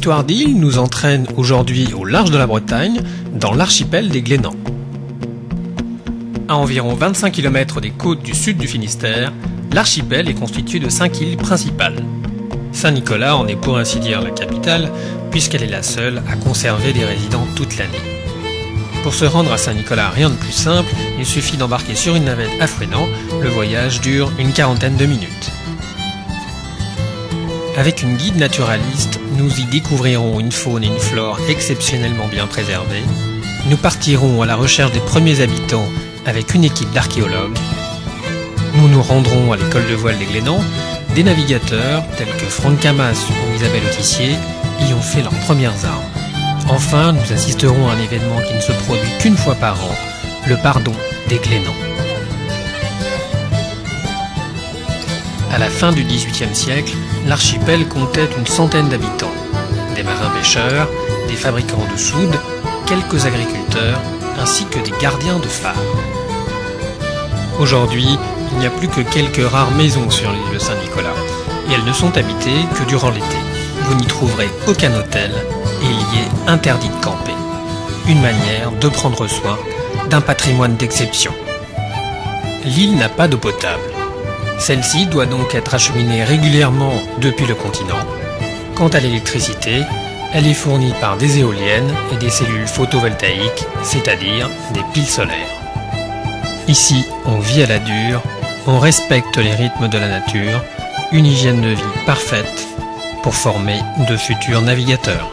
Histoire d'île nous entraîne aujourd'hui au large de la Bretagne, dans l'archipel des Glénans. À environ 25 km des côtes du sud du Finistère, l'archipel est constitué de 5 îles principales. Saint-Nicolas en est pour ainsi dire la capitale, puisqu'elle est la seule à conserver des résidents toute l'année. Pour se rendre à Saint-Nicolas, rien de plus simple, il suffit d'embarquer sur une navette à Fouesnant. Le voyage dure une quarantaine de minutes. Avec une guide naturaliste, nous y découvrirons une faune et une flore exceptionnellement bien préservées. Nous partirons à la recherche des premiers habitants avec une équipe d'archéologues. Nous nous rendrons à l'école de voile des Glénans. Des navigateurs tels que Franck Camas ou Isabelle Autissier y ont fait leurs premières armes. Enfin, nous assisterons à un événement qui ne se produit qu'une fois par an, le pardon des Glénans. À la fin du XVIIIe siècle, l'archipel comptait une centaine d'habitants. Des marins-pêcheurs, des fabricants de soude, quelques agriculteurs, ainsi que des gardiens de phares. Aujourd'hui, il n'y a plus que quelques rares maisons sur l'île de Saint-Nicolas, et elles ne sont habitées que durant l'été. Vous n'y trouverez aucun hôtel, et il y est interdit de camper. Une manière de prendre soin d'un patrimoine d'exception. L'île n'a pas d'eau potable. Celle-ci doit donc être acheminée régulièrement depuis le continent. Quant à l'électricité, elle est fournie par des éoliennes et des cellules photovoltaïques, c'est-à-dire des piles solaires. Ici, on vit à la dure, on respecte les rythmes de la nature, une hygiène de vie parfaite pour former de futurs navigateurs.